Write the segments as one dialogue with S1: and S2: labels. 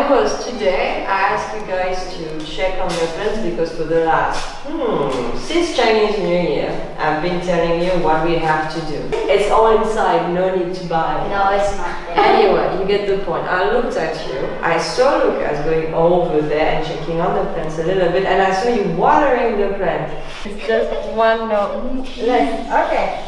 S1: because today I asked you guys to check on your plants because for the last, since Chinese New Year, I've been telling you what we have to do. It's all inside, no need to buy.
S2: No, it's not there.
S1: Anyway, you get the point. I looked at you, I saw Lucas going over there and checking on the plants a little bit, and I saw you watering the plant. It's just one no. Less. Okay.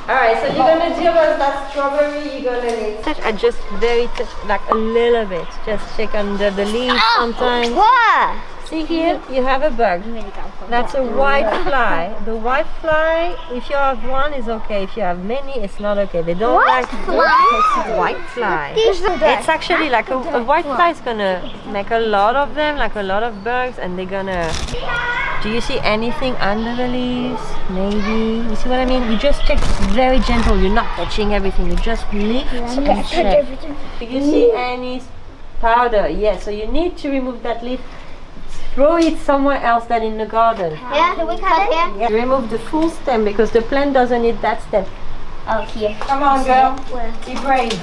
S1: Alright, so you're gonna do about that strawberry, you're gonna need I just very like a little bit. Just check under the leaves sometimes.
S2: What?
S1: See here, you have a bug. That's a white fly. The white fly, if you have one, is okay. If you have many, it's not okay. They don't like it's white fly. It's actually like a white fly is gonna make a lot of them, like a lot of bugs, and they're gonna. Do you see anything under the leaves? Maybe. You see what I mean? You just check very gentle. You're not touching everything. You just lift and check. Do you see any powder? Yes. So you need to remove that leaf. Throw it somewhere else than in the garden.
S2: Yeah, can we cut it?
S1: Yeah. Remove the full stem because the plant doesn't need that stem.
S2: Oh, here.
S1: Come on, girl. Be brave.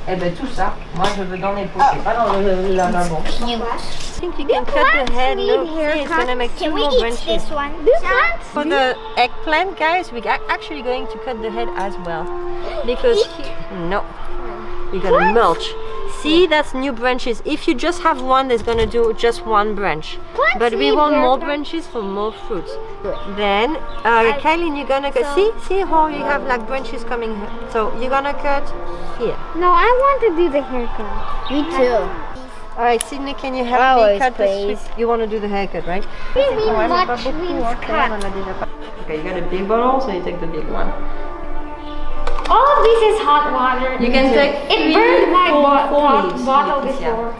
S1: Eh ben tout ça, moi je veux dans les pots, c'est pas dans la maman.
S2: I
S1: think you can cut the head. Look, see, it's gonna make two more branches.
S2: This one? This one?
S1: For the eggplant, guys, we're actually going to cut the head as well. Because no, we're gonna mulch. See, that's new branches. If you just have one, there's gonna do just one branch. But we want more branches for more fruits. Then, Kylie, you're gonna cut. See how you have like branches coming here. So you're gonna cut here.
S2: No, I want to do the haircut. Me too.
S1: All right, Sydney, can you help me cut the sweet? You want to do the haircut, right?
S2: Much means cut.
S1: Okay, you got a big bottle, so you take the big one.
S2: All of this is hot water.
S1: You can take
S2: it burned my
S1: four
S2: bottle before.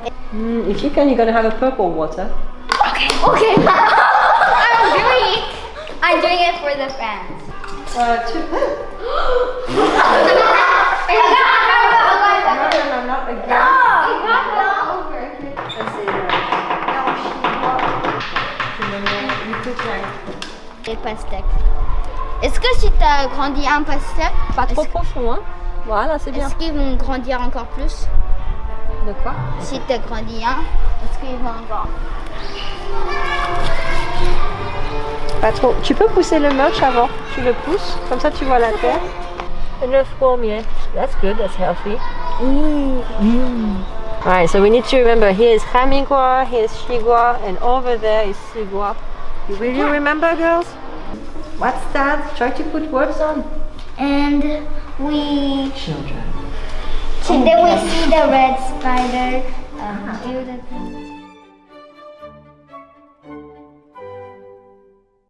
S1: If you can, you're gonna have a purple water.
S2: Okay. Okay. I'm doing it. I'm doing it for the fans.
S1: No, not again.
S2: Les pastèques. Est-ce que si tu as grandi un pastèque,
S1: pas trop profond, hein? Voilà, c'est bien.
S2: Est-ce qu'ils vont grandir encore plus?
S1: De quoi?
S2: Si tu as grandi un, est-ce qu'ils vont encore?
S1: Pas trop. Tu peux pousser le mulch avant. Tu le pousses, comme ça tu vois la terre. And le formier. That's good, that's healthy. Alright, so we need to remember here is Hamingua, here is Shigua, and over there is Sigua. Will you remember, girls? What's that? Try to put words on.
S2: And we...
S1: Children.
S2: Then we see the red spider.